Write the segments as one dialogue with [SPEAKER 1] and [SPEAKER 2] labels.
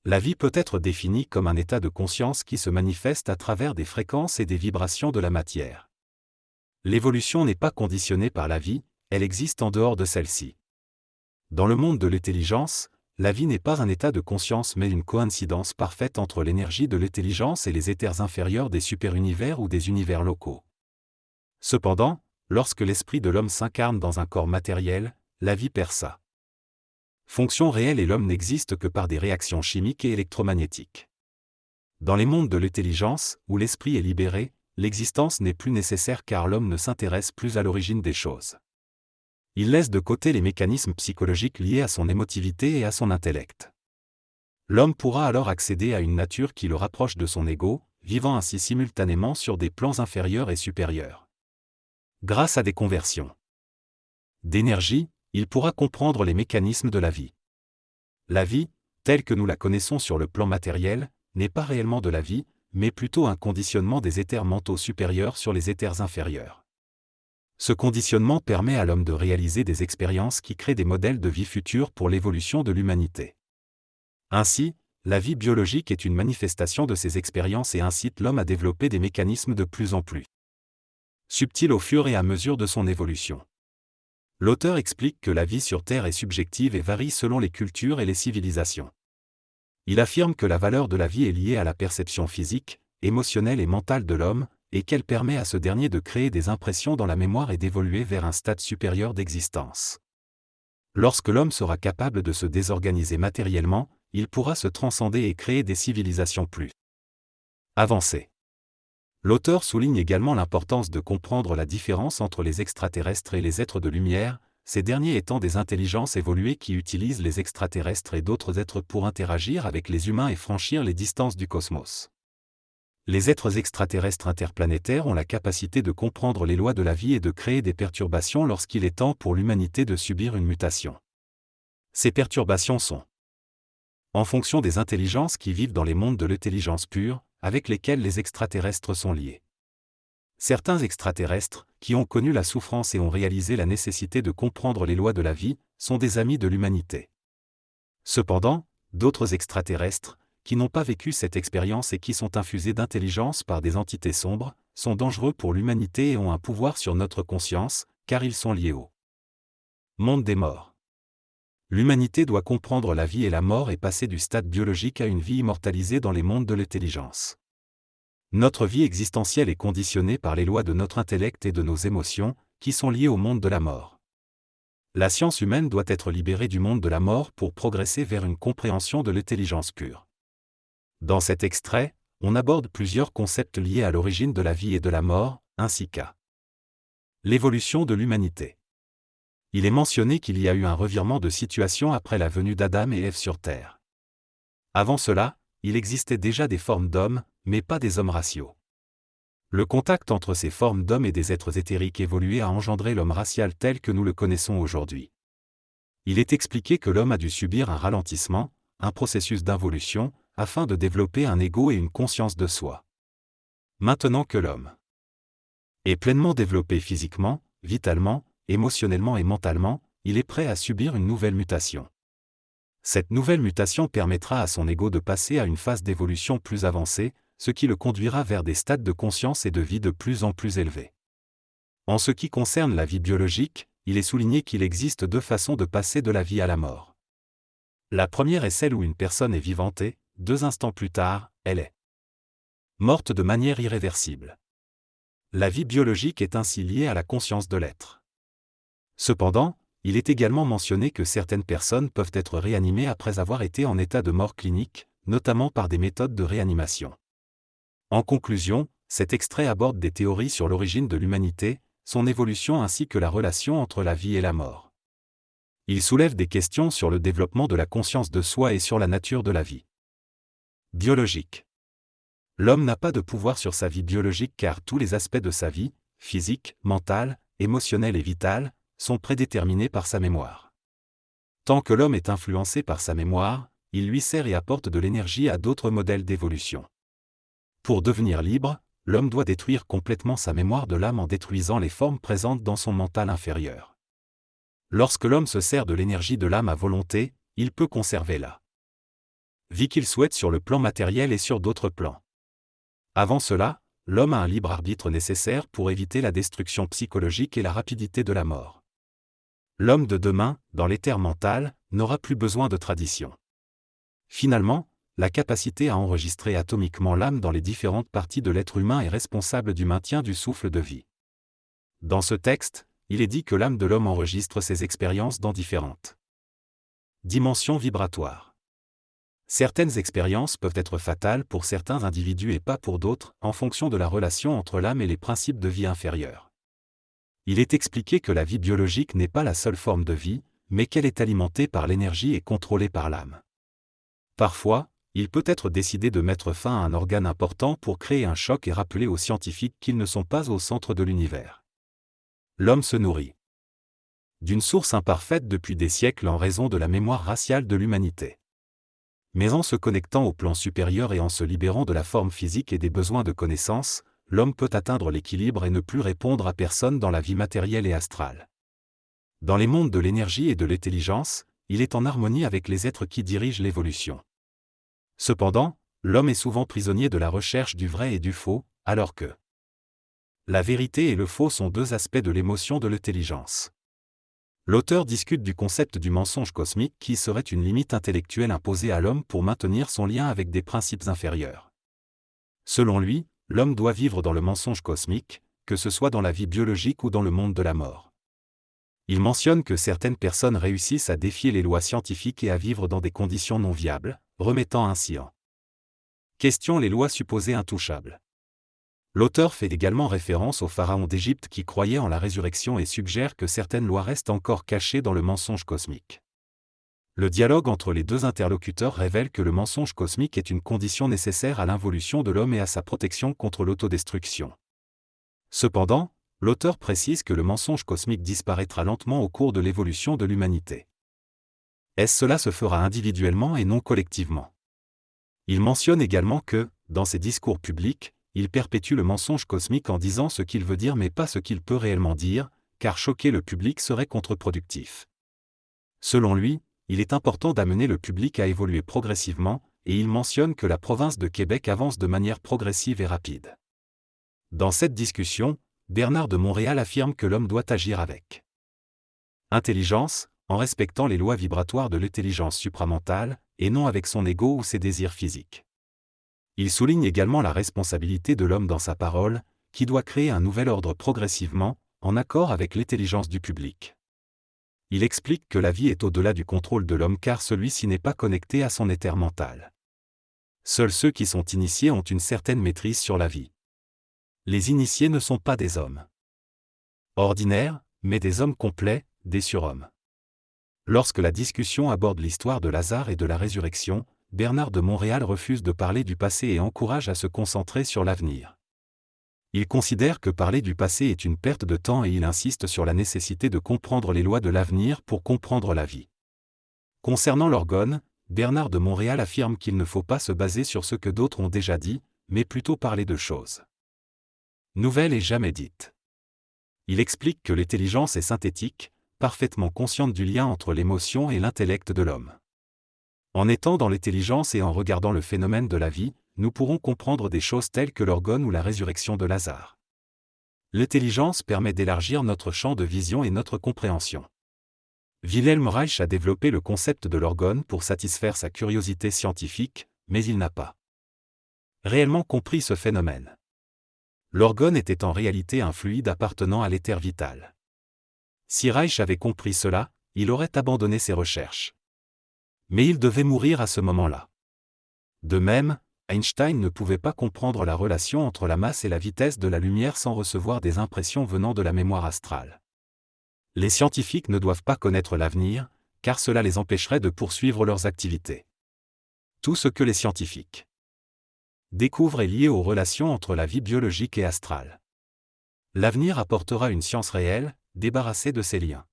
[SPEAKER 1] La vie peut être définie comme un état de conscience qui se manifeste à travers des fréquences et des vibrations de la matière. L'évolution n'est pas conditionnée par la vie, elle existe en dehors de celle-ci. Dans le monde de l'intelligence, la vie n'est pas un état de conscience mais une coïncidence parfaite entre l'énergie de l'intelligence et les éthers inférieurs des superunivers ou des univers locaux. Cependant, lorsque l'esprit de l'homme s'incarne dans un corps matériel, la vie perd sa fonction réelle et l'homme n'existe que par des réactions chimiques et électromagnétiques. Dans les mondes de l'intelligence, où l'esprit est libéré, l'existence n'est plus nécessaire car l'homme ne s'intéresse plus à l'origine des choses. Il laisse de côté les mécanismes psychologiques liés à son émotivité et à son intellect. L'homme pourra alors accéder à une nature qui le rapproche de son ego, vivant ainsi simultanément sur des plans inférieurs et supérieurs. Grâce à des conversions d'énergie, il pourra comprendre les mécanismes de la vie. La vie, telle que nous la connaissons sur le plan matériel, n'est pas réellement de la vie, mais plutôt un conditionnement des éthers mentaux supérieurs sur les éthers inférieurs. Ce conditionnement permet à l'homme de réaliser des expériences qui créent des modèles de vie futurs pour l'évolution de l'humanité. Ainsi, la vie biologique est une manifestation de ces expériences et incite l'homme à développer des mécanismes de plus en plus subtils au fur et à mesure de son évolution. L'auteur explique que la vie sur Terre est subjective et varie selon les cultures et les civilisations. Il affirme que la valeur de la vie est liée à la perception physique, émotionnelle et mentale de l'homme, et qu'elle permet à ce dernier de créer des impressions dans la mémoire et d'évoluer vers un stade supérieur d'existence. Lorsque l'homme sera capable de se désorganiser matériellement, il pourra se transcender et créer des civilisations plus avancées. L'auteur souligne également l'importance de comprendre la différence entre les extraterrestres et les êtres de lumière, ces derniers étant des intelligences évoluées qui utilisent les extraterrestres et d'autres êtres pour interagir avec les humains et franchir les distances du cosmos. Les êtres extraterrestres interplanétaires ont la capacité de comprendre les lois de la vie et de créer des perturbations lorsqu'il est temps pour l'humanité de subir une mutation. Ces perturbations sont en fonction des intelligences qui vivent dans les mondes de l'intelligence pure, avec lesquels les extraterrestres sont liés. Certains extraterrestres, qui ont connu la souffrance et ont réalisé la nécessité de comprendre les lois de la vie, sont des amis de l'humanité. Cependant, d'autres extraterrestres, qui n'ont pas vécu cette expérience et qui sont infusés d'intelligence par des entités sombres, sont dangereux pour l'humanité et ont un pouvoir sur notre conscience, car ils sont liés au monde des morts. L'humanité doit comprendre la vie et la mort et passer du stade biologique à une vie immortalisée dans les mondes de l'intelligence. Notre vie existentielle est conditionnée par les lois de notre intellect et de nos émotions, qui sont liées au monde de la mort. La science humaine doit être libérée du monde de la mort pour progresser vers une compréhension de l'intelligence pure. Dans cet extrait, on aborde plusieurs concepts liés à l'origine de la vie et de la mort, ainsi qu'à l'évolution de l'humanité. Il est mentionné qu'il y a eu un revirement de situation après la venue d'Adam et Ève sur Terre. Avant cela, il existait déjà des formes d'hommes, mais pas des hommes raciaux. Le contact entre ces formes d'hommes et des êtres éthériques évolués a engendré l'homme racial tel que nous le connaissons aujourd'hui. Il est expliqué que l'homme a dû subir un ralentissement, un processus d'involution, afin de développer un ego et une conscience de soi. Maintenant que l'homme est pleinement développé physiquement, vitalement, émotionnellement et mentalement, il est prêt à subir une nouvelle mutation. Cette nouvelle mutation permettra à son ego de passer à une phase d'évolution plus avancée, ce qui le conduira vers des stades de conscience et de vie de plus en plus élevés. En ce qui concerne la vie biologique, il est souligné qu'il existe deux façons de passer de la vie à la mort. La première est celle où une personne est vivante et, 2 instants plus tard, elle est morte de manière irréversible. La vie biologique est ainsi liée à la conscience de l'être. Cependant, il est également mentionné que certaines personnes peuvent être réanimées après avoir été en état de mort clinique, notamment par des méthodes de réanimation. En conclusion, cet extrait aborde des théories sur l'origine de l'humanité, son évolution ainsi que la relation entre la vie et la mort. Il soulève des questions sur le développement de la conscience de soi et sur la nature de la vie biologique. L'homme n'a pas de pouvoir sur sa vie biologique car tous les aspects de sa vie, physique, mentale, émotionnelle et vitale, sont prédéterminés par sa mémoire. Tant que l'homme est influencé par sa mémoire, il lui sert et apporte de l'énergie à d'autres modèles d'évolution. Pour devenir libre, l'homme doit détruire complètement sa mémoire de l'âme en détruisant les formes présentes dans son mental inférieur. Lorsque l'homme se sert de l'énergie de l'âme à volonté, il peut conserver la Vie qu'il souhaite sur le plan matériel et sur d'autres plans. Avant cela, l'homme a un libre arbitre nécessaire pour éviter la destruction psychologique et la rapidité de la mort. L'homme de demain, dans l'éther mental, n'aura plus besoin de tradition. Finalement, la capacité à enregistrer atomiquement l'âme dans les différentes parties de l'être humain est responsable du maintien du souffle de vie. Dans ce texte, il est dit que l'âme de l'homme enregistre ses expériences dans différentes dimensions vibratoires. Certaines expériences peuvent être fatales pour certains individus et pas pour d'autres, en fonction de la relation entre l'âme et les principes de vie inférieurs. Il est expliqué que la vie biologique n'est pas la seule forme de vie, mais qu'elle est alimentée par l'énergie et contrôlée par l'âme. Parfois, il peut être décidé de mettre fin à un organe important pour créer un choc et rappeler aux scientifiques qu'ils ne sont pas au centre de l'univers. L'homme se nourrit d'une source imparfaite depuis des siècles en raison de la mémoire raciale de l'humanité. Mais en se connectant au plan supérieur et en se libérant de la forme physique et des besoins de connaissance, l'homme peut atteindre l'équilibre et ne plus répondre à personne dans la vie matérielle et astrale. Dans les mondes de l'énergie et de l'intelligence, il est en harmonie avec les êtres qui dirigent l'évolution. Cependant, l'homme est souvent prisonnier de la recherche du vrai et du faux, alors que la vérité et le faux sont deux aspects de l'émotion de l'intelligence. L'auteur discute du concept du mensonge cosmique qui serait une limite intellectuelle imposée à l'homme pour maintenir son lien avec des principes inférieurs. Selon lui, l'homme doit vivre dans le mensonge cosmique, que ce soit dans la vie biologique ou dans le monde de la mort. Il mentionne que certaines personnes réussissent à défier les lois scientifiques et à vivre dans des conditions non viables, remettant ainsi en question les lois supposées intouchables. L'auteur fait également référence aux pharaons d'Égypte qui croyaient en la résurrection et suggère que certaines lois restent encore cachées dans le mensonge cosmique. Le dialogue entre les deux interlocuteurs révèle que le mensonge cosmique est une condition nécessaire à l'involution de l'homme et à sa protection contre l'autodestruction. Cependant, l'auteur précise que le mensonge cosmique disparaîtra lentement au cours de l'évolution de l'humanité. Cela se fera individuellement et non collectivement. Il mentionne également que, dans ses discours publics, il perpétue le mensonge cosmique en disant ce qu'il veut dire mais pas ce qu'il peut réellement dire, car choquer le public serait contre-productif. Selon lui, il est important d'amener le public à évoluer progressivement, et il mentionne que la province de Québec avance de manière progressive et rapide. Dans cette discussion, Bernard de Montréal affirme que l'homme doit agir avec intelligence, en respectant les lois vibratoires de l'intelligence supramentale, et non avec son ego ou ses désirs physiques. Il souligne également la responsabilité de l'homme dans sa parole, qui doit créer un nouvel ordre progressivement, en accord avec l'intelligence du public. Il explique que la vie est au-delà du contrôle de l'homme car celui-ci n'est pas connecté à son éther mental. Seuls ceux qui sont initiés ont une certaine maîtrise sur la vie. Les initiés ne sont pas des hommes ordinaires, mais des hommes complets, des surhommes. Lorsque la discussion aborde l'histoire de Lazare et de la résurrection, Bernard de Montréal refuse de parler du passé et encourage à se concentrer sur l'avenir. Il considère que parler du passé est une perte de temps et il insiste sur la nécessité de comprendre les lois de l'avenir pour comprendre la vie. Concernant l'orgone, Bernard de Montréal affirme qu'il ne faut pas se baser sur ce que d'autres ont déjà dit, mais plutôt parler de choses nouvelles et jamais dites. Il explique que l'intelligence est synthétique, parfaitement consciente du lien entre l'émotion et l'intellect de l'homme. En étant dans l'intelligence et en regardant le phénomène de la vie, nous pourrons comprendre des choses telles que l'orgone ou la résurrection de Lazare. L'intelligence permet d'élargir notre champ de vision et notre compréhension. Wilhelm Reich a développé le concept de l'orgone pour satisfaire sa curiosité scientifique, mais il n'a pas réellement compris ce phénomène. L'orgone était en réalité un fluide appartenant à l'éther vital. Si Reich avait compris cela, il aurait abandonné ses recherches. Mais il devait mourir à ce moment-là. De même, Einstein ne pouvait pas comprendre la relation entre la masse et la vitesse de la lumière sans recevoir des impressions venant de la mémoire astrale. Les scientifiques ne doivent pas connaître l'avenir, car cela les empêcherait de poursuivre leurs activités. Tout ce que les scientifiques découvrent est lié aux relations entre la vie biologique et astrale. L'avenir apportera une science réelle, débarrassée de ces liens.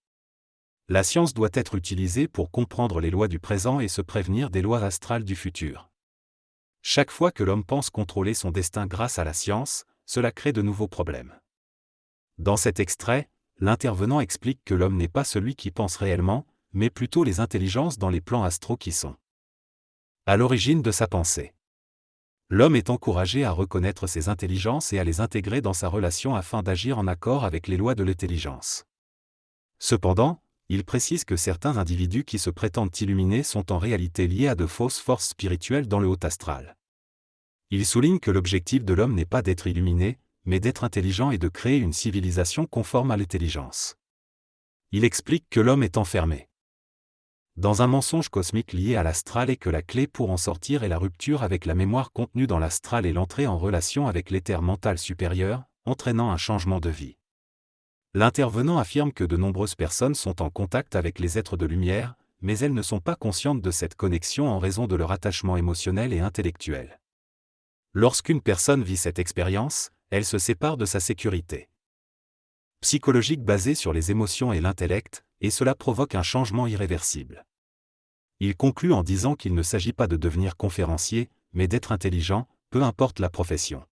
[SPEAKER 1] La science doit être utilisée pour comprendre les lois du présent et se prévenir des lois astrales du futur. Chaque fois que l'homme pense contrôler son destin grâce à la science, cela crée de nouveaux problèmes. Dans cet extrait, l'intervenant explique que l'homme n'est pas celui qui pense réellement, mais plutôt les intelligences dans les plans astraux qui sont À l'origine de sa pensée. L'homme est encouragé à reconnaître ses intelligences et à les intégrer dans sa relation afin d'agir en accord avec les lois de l'intelligence. Cependant, il précise que certains individus qui se prétendent illuminés sont en réalité liés à de fausses forces spirituelles dans le haut astral. Il souligne que l'objectif de l'homme n'est pas d'être illuminé, mais d'être intelligent et de créer une civilisation conforme à l'intelligence. Il explique que l'homme est enfermé dans un mensonge cosmique lié à l'astral et que la clé pour en sortir est la rupture avec la mémoire contenue dans l'astral et l'entrée en relation avec l'éther mental supérieur, entraînant un changement de vie. L'intervenant affirme que de nombreuses personnes sont en contact avec les êtres de lumière, mais elles ne sont pas conscientes de cette connexion en raison de leur attachement émotionnel et intellectuel. Lorsqu'une personne vit cette expérience, elle se sépare de sa sécurité psychologique basée sur les émotions et l'intellect, et cela provoque un changement irréversible. Il conclut en disant qu'il ne s'agit pas de devenir conférencier, mais d'être intelligent, peu importe la profession.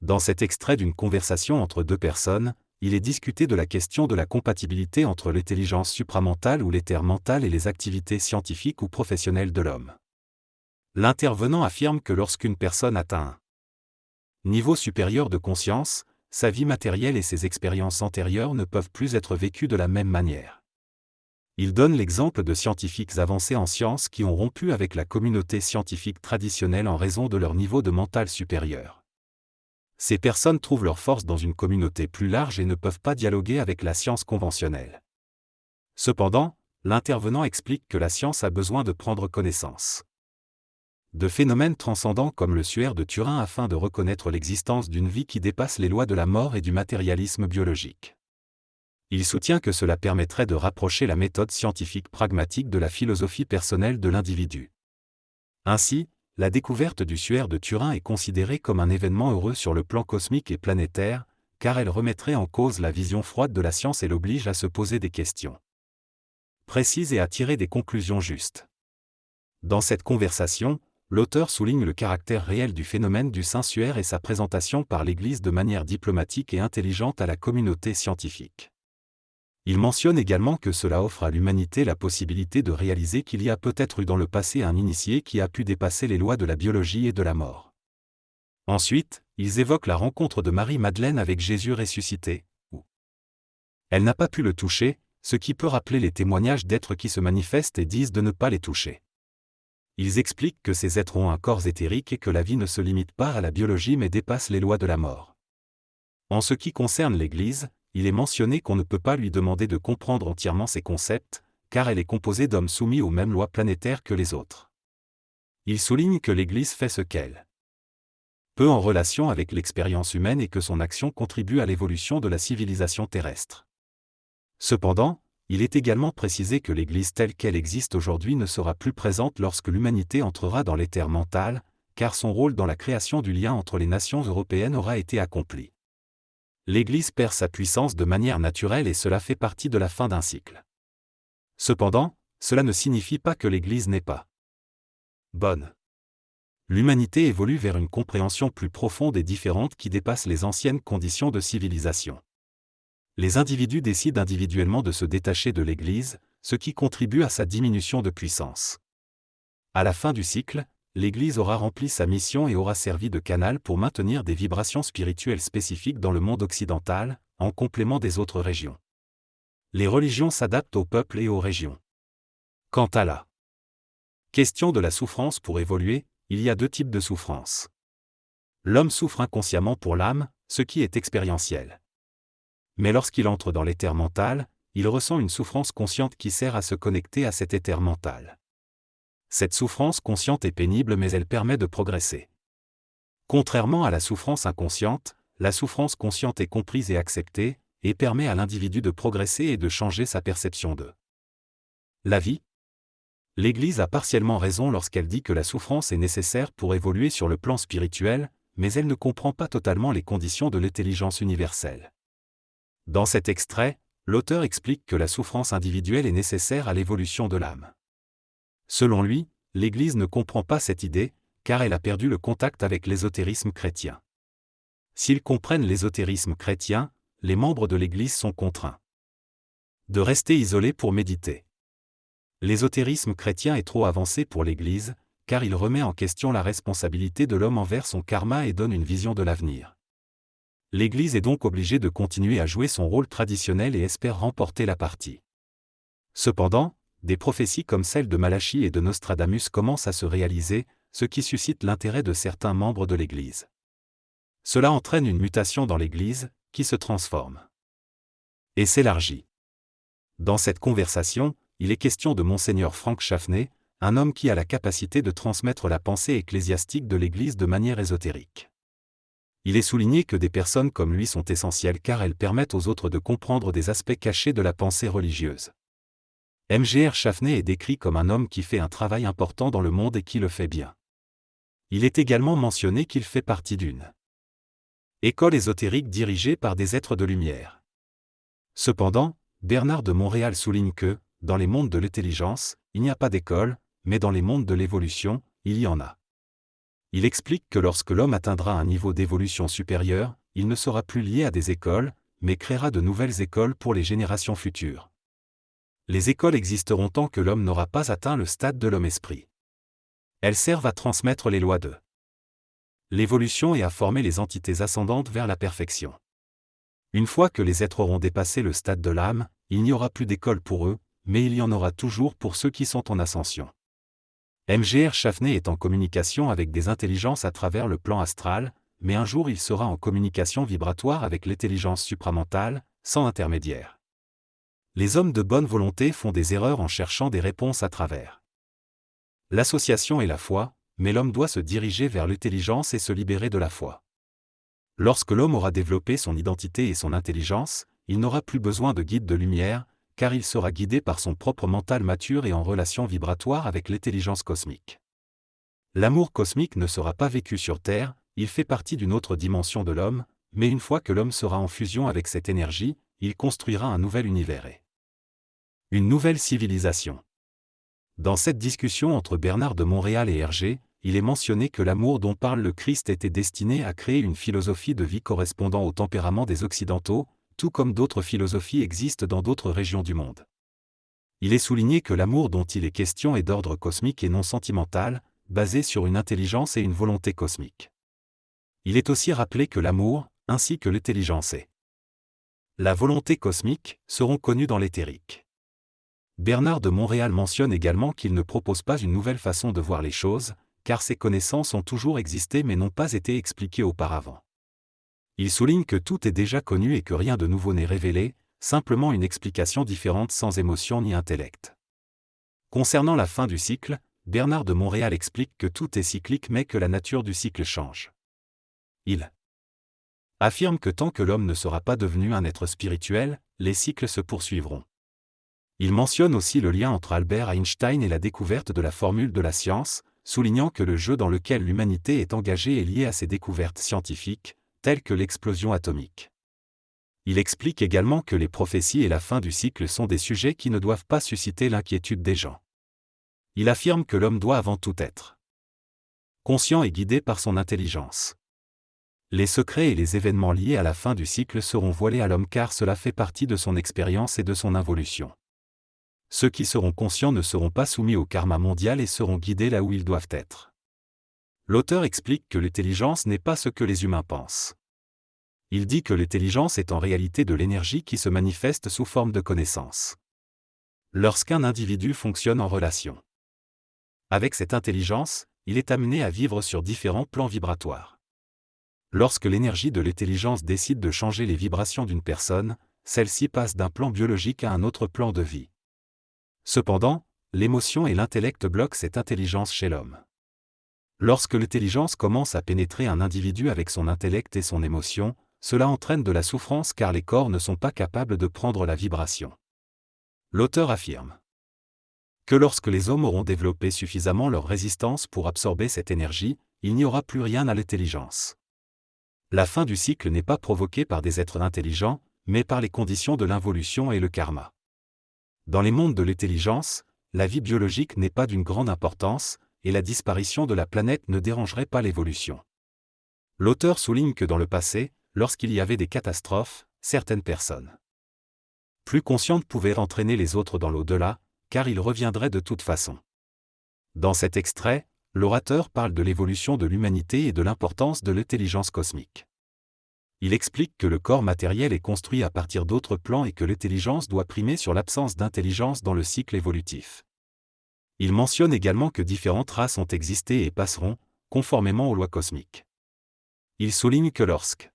[SPEAKER 1] Dans cet extrait d'une conversation entre deux personnes, il est discuté de la question de la compatibilité entre l'intelligence supramentale ou l'éther mental et les activités scientifiques ou professionnelles de l'homme. L'intervenant affirme que lorsqu'une personne atteint un niveau supérieur de conscience, sa vie matérielle et ses expériences antérieures ne peuvent plus être vécues de la même manière. Il donne l'exemple de scientifiques avancés en sciences qui ont rompu avec la communauté scientifique traditionnelle en raison de leur niveau de mental supérieur. Ces personnes trouvent leur force dans une communauté plus large et ne peuvent pas dialoguer avec la science conventionnelle. Cependant, l'intervenant explique que la science a besoin de prendre connaissance de phénomènes transcendants comme le suaire de Turin afin de reconnaître l'existence d'une vie qui dépasse les lois de la mort et du matérialisme biologique. Il soutient que cela permettrait de rapprocher la méthode scientifique pragmatique de la philosophie personnelle de l'individu. Ainsi, la découverte du suaire de Turin est considérée comme un événement heureux sur le plan cosmique et planétaire, car elle remettrait en cause la vision froide de la science et l'oblige à se poser des questions précises et à tirer des conclusions justes. Dans cette conversation, l'auteur souligne le caractère réel du phénomène du Saint-Suaire et sa présentation par l'Église de manière diplomatique et intelligente à la communauté scientifique. Il mentionne également que cela offre à l'humanité la possibilité de réaliser qu'il y a peut-être eu dans le passé un initié qui a pu dépasser les lois de la biologie et de la mort. Ensuite, ils évoquent la rencontre de Marie-Madeleine avec Jésus ressuscité, où elle n'a pas pu le toucher, ce qui peut rappeler les témoignages d'êtres qui se manifestent et disent de ne pas les toucher. Ils expliquent que ces êtres ont un corps éthérique et que la vie ne se limite pas à la biologie mais dépasse les lois de la mort. En ce qui concerne l'Église, il est mentionné qu'on ne peut pas lui demander de comprendre entièrement ces concepts, car elle est composée d'hommes soumis aux mêmes lois planétaires que les autres. Il souligne que l'Église fait ce qu'elle peut en relation avec l'expérience humaine et que son action contribue à l'évolution de la civilisation terrestre. Cependant, il est également précisé que l'Église telle qu'elle existe aujourd'hui ne sera plus présente lorsque l'humanité entrera dans l'éther mental, car son rôle dans la création du lien entre les nations européennes aura été accompli. L'Église perd sa puissance de manière naturelle et cela fait partie de la fin d'un cycle. Cependant, cela ne signifie pas que l'Église n'est pas bonne. L'humanité évolue vers une compréhension plus profonde et différente qui dépasse les anciennes conditions de civilisation. Les individus décident individuellement de se détacher de l'Église, ce qui contribue à sa diminution de puissance. À la fin du cycle, l'Église aura rempli sa mission et aura servi de canal pour maintenir des vibrations spirituelles spécifiques dans le monde occidental, en complément des autres régions. Les religions s'adaptent aux peuples et aux régions. Quant à la question de la souffrance pour évoluer, il y a deux types de souffrance. L'homme souffre inconsciemment pour l'âme, ce qui est expérientiel. Mais lorsqu'il entre dans l'éther mental, il ressent une souffrance consciente qui sert à se connecter à cet éther mental. Cette souffrance consciente est pénible mais elle permet de progresser. Contrairement à la souffrance inconsciente, la souffrance consciente est comprise et acceptée, et permet à l'individu de progresser et de changer sa perception de la vie. L'Église a partiellement raison lorsqu'elle dit que la souffrance est nécessaire pour évoluer sur le plan spirituel, mais elle ne comprend pas totalement les conditions de l'intelligence universelle. Dans cet extrait, l'auteur explique que la souffrance individuelle est nécessaire à l'évolution de l'âme. Selon lui, l'Église ne comprend pas cette idée, car elle a perdu le contact avec l'ésotérisme chrétien. S'ils comprennent l'ésotérisme chrétien, les membres de l'Église sont contraints de rester isolés pour méditer. L'ésotérisme chrétien est trop avancé pour l'Église, car il remet en question la responsabilité de l'homme envers son karma et donne une vision de l'avenir. L'Église est donc obligée de continuer à jouer son rôle traditionnel et espère remporter la partie. Cependant, des prophéties comme celles de Malachie et de Nostradamus commencent à se réaliser, ce qui suscite l'intérêt de certains membres de l'Église. Cela entraîne une mutation dans l'Église, qui se transforme et s'élargit. Dans cette conversation, il est question de Monseigneur Frank Chaffney, un homme qui a la capacité de transmettre la pensée ecclésiastique de l'Église de manière ésotérique. Il est souligné que des personnes comme lui sont essentielles car elles permettent aux autres de comprendre des aspects cachés de la pensée religieuse. Mgr Chaffney est décrit comme un homme qui fait un travail important dans le monde et qui le fait bien. Il est également mentionné qu'il fait partie d'une école ésotérique dirigée par des êtres de lumière. Cependant, Bernard de Montréal souligne que, dans les mondes de l'intelligence, il n'y a pas d'école, mais dans les mondes de l'évolution, il y en a. Il explique que lorsque l'homme atteindra un niveau d'évolution supérieur, il ne sera plus lié à des écoles, mais créera de nouvelles écoles pour les générations futures. Les écoles existeront tant que l'homme n'aura pas atteint le stade de l'homme-esprit. Elles servent à transmettre les lois de l'évolution et à former les entités ascendantes vers la perfection. Une fois que les êtres auront dépassé le stade de l'âme, il n'y aura plus d'école pour eux, mais il y en aura toujours pour ceux qui sont en ascension. Mgr Chaffney est en communication avec des intelligences à travers le plan astral, mais un jour il sera en communication vibratoire avec l'intelligence supramentale, sans intermédiaire. Les hommes de bonne volonté font des erreurs en cherchant des réponses à travers l'association et la foi, mais l'homme doit se diriger vers l'intelligence et se libérer de la foi. Lorsque l'homme aura développé son identité et son intelligence, il n'aura plus besoin de guide de lumière, car il sera guidé par son propre mental mature et en relation vibratoire avec l'intelligence cosmique. L'amour cosmique ne sera pas vécu sur Terre, il fait partie d'une autre dimension de l'homme, mais une fois que l'homme sera en fusion avec cette énergie, il construira un nouvel univers et une nouvelle civilisation. Dans cette discussion entre Bernard de Montréal et Hergé, il est mentionné que l'amour dont parle le Christ était destiné à créer une philosophie de vie correspondant au tempérament des Occidentaux, tout comme d'autres philosophies existent dans d'autres régions du monde. Il est souligné que l'amour dont il est question est d'ordre cosmique et non sentimental, basé sur une intelligence et une volonté cosmique. Il est aussi rappelé que l'amour, ainsi que l'intelligence et la volonté cosmique, seront connus dans l'éthérique. Bernard de Montréal mentionne également qu'il ne propose pas une nouvelle façon de voir les choses, car ces connaissances ont toujours existé mais n'ont pas été expliquées auparavant. Il souligne que tout est déjà connu et que rien de nouveau n'est révélé, simplement une explication différente sans émotion ni intellect. Concernant la fin du cycle, Bernard de Montréal explique que tout est cyclique mais que la nature du cycle change. Il affirme que tant que l'homme ne sera pas devenu un être spirituel, les cycles se poursuivront. Il mentionne aussi le lien entre Albert Einstein et la découverte de la formule de la science, soulignant que le jeu dans lequel l'humanité est engagée est lié à ses découvertes scientifiques, telles que l'explosion atomique. Il explique également que les prophéties et la fin du cycle sont des sujets qui ne doivent pas susciter l'inquiétude des gens. Il affirme que l'homme doit avant tout être conscient et guidé par son intelligence. Les secrets et les événements liés à la fin du cycle seront voilés à l'homme car cela fait partie de son expérience et de son involution. Ceux qui seront conscients ne seront pas soumis au karma mondial et seront guidés là où ils doivent être. L'auteur explique que l'intelligence n'est pas ce que les humains pensent. Il dit que l'intelligence est en réalité de l'énergie qui se manifeste sous forme de connaissance. Lorsqu'un individu fonctionne en relation avec cette intelligence, il est amené à vivre sur différents plans vibratoires. Lorsque l'énergie de l'intelligence décide de changer les vibrations d'une personne, celle-ci passe d'un plan biologique à un autre plan de vie. Cependant, l'émotion et l'intellect bloquent cette intelligence chez l'homme. Lorsque l'intelligence commence à pénétrer un individu avec son intellect et son émotion, cela entraîne de la souffrance car les corps ne sont pas capables de prendre la vibration. L'auteur affirme que lorsque les hommes auront développé suffisamment leur résistance pour absorber cette énergie, il n'y aura plus rien à l'intelligence. La fin du cycle n'est pas provoquée par des êtres intelligents, mais par les conditions de l'involution et le karma. Dans les mondes de l'intelligence, la vie biologique n'est pas d'une grande importance, et la disparition de la planète ne dérangerait pas l'évolution. L'auteur souligne que dans le passé, lorsqu'il y avait des catastrophes, certaines personnes plus conscientes pouvaient entraîner les autres dans l'au-delà, car ils reviendraient de toute façon. Dans cet extrait, l'orateur parle de l'évolution de l'humanité et de l'importance de l'intelligence cosmique. Il explique que le corps matériel est construit à partir d'autres plans et que l'intelligence doit primer sur l'absence d'intelligence dans le cycle évolutif. Il mentionne également que différentes races ont existé et passeront, conformément aux lois cosmiques. Il souligne que lorsque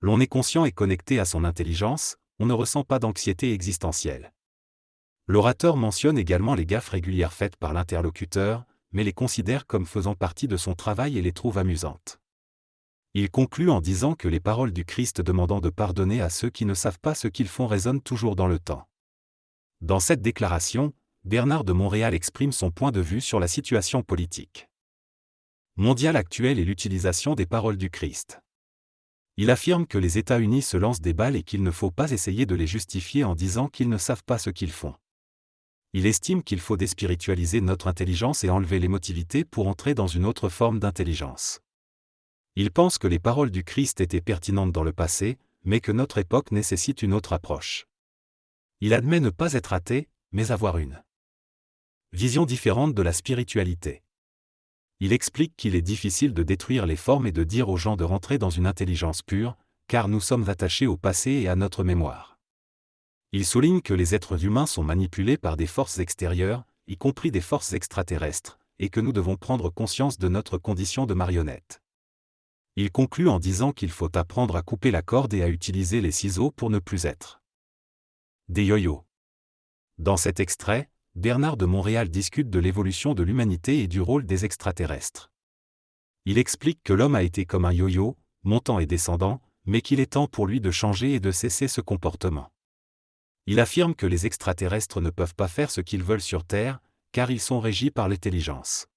[SPEAKER 1] l'on est conscient et connecté à son intelligence, on ne ressent pas d'anxiété existentielle. L'orateur mentionne également les gaffes régulières faites par l'interlocuteur, mais les considère comme faisant partie de son travail et les trouve amusantes. Il conclut en disant que les paroles du Christ demandant de pardonner à ceux qui ne savent pas ce qu'ils font résonnent toujours dans le temps. Dans cette déclaration, Bernard de Montréal exprime son point de vue sur la situation politique mondiale actuelle et l'utilisation des paroles du Christ. Il affirme que les États-Unis se lancent des balles et qu'il ne faut pas essayer de les justifier en disant qu'ils ne savent pas ce qu'ils font. Il estime qu'il faut déspiritualiser notre intelligence et enlever l'émotivité pour entrer dans une autre forme d'intelligence. Il pense que les paroles du Christ étaient pertinentes dans le passé, mais que notre époque nécessite une autre approche. Il admet ne pas être athée, mais avoir une vision différente de la spiritualité. Il explique qu'il est difficile de détruire les formes et de dire aux gens de rentrer dans une intelligence pure, car nous sommes attachés au passé et à notre mémoire. Il souligne que les êtres humains sont manipulés par des forces extérieures, y compris des forces extraterrestres, et que nous devons prendre conscience de notre condition de marionnette. Il conclut en disant qu'il faut apprendre à couper la corde et à utiliser les ciseaux pour ne plus être des yo-yo. Dans cet extrait, Bernard de Montréal discute de l'évolution de l'humanité et du rôle des extraterrestres. Il explique que l'homme a été comme un yo-yo, montant et descendant, mais qu'il est temps pour lui de changer et de cesser ce comportement. Il affirme que les extraterrestres ne peuvent pas faire ce qu'ils veulent sur Terre, car ils sont régis par l'intelligence.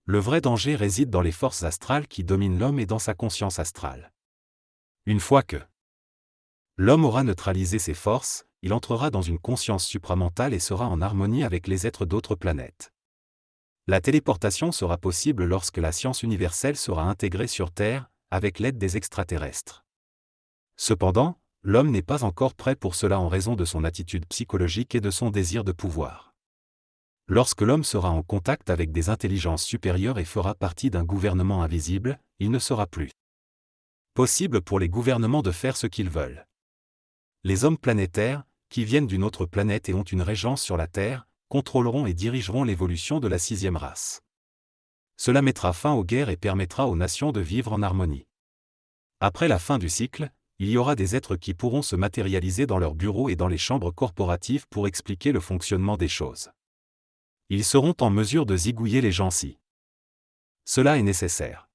[SPEAKER 1] Le vrai danger réside dans les forces astrales qui dominent l'homme et dans sa conscience astrale. Une fois que l'homme aura neutralisé ces forces, il entrera dans une conscience supramentale et sera en harmonie avec les êtres d'autres planètes. La téléportation sera possible lorsque la science universelle sera intégrée sur Terre, avec l'aide des extraterrestres. Cependant, l'homme n'est pas encore prêt pour cela en raison de son attitude psychologique et de son désir de pouvoir. Lorsque l'homme sera en contact avec des intelligences supérieures et fera partie d'un gouvernement invisible, il ne sera plus possible pour les gouvernements de faire ce qu'ils veulent. Les hommes planétaires, qui viennent d'une autre planète et ont une régence sur la Terre, contrôleront et dirigeront l'évolution de la 6e race. Cela mettra fin aux guerres et permettra aux nations de vivre en harmonie. Après la fin du cycle, il y aura des êtres qui pourront se matérialiser dans leurs bureaux et dans les chambres corporatives pour expliquer le fonctionnement des choses. Ils seront en mesure de zigouiller les gens si cela est nécessaire.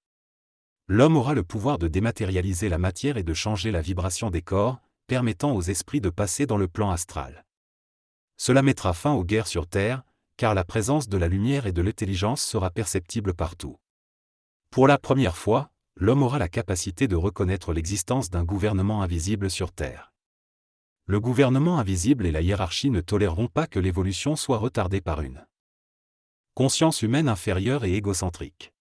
[SPEAKER 1] L'homme aura le pouvoir de dématérialiser la matière et de changer la vibration des corps, permettant aux esprits de passer dans le plan astral. Cela mettra fin aux guerres sur Terre, car la présence de la lumière et de l'intelligence sera perceptible partout. Pour la première fois, l'homme aura la capacité de reconnaître l'existence d'un gouvernement invisible sur Terre. Le gouvernement invisible et la hiérarchie ne toléreront pas que l'évolution soit retardée par une conscience humaine inférieure et égocentrique.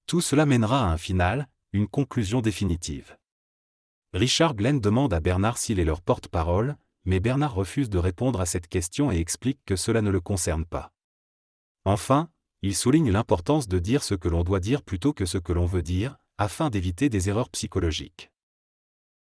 [SPEAKER 1] Tout cela mènera à un final, une conclusion définitive. Richard Glenn demande à Bernard s'il est leur porte-parole, mais Bernard refuse de répondre à cette question et explique que cela ne le concerne pas. Enfin, il souligne l'importance de dire ce que l'on doit dire plutôt que ce que l'on veut dire, afin d'éviter des erreurs psychologiques.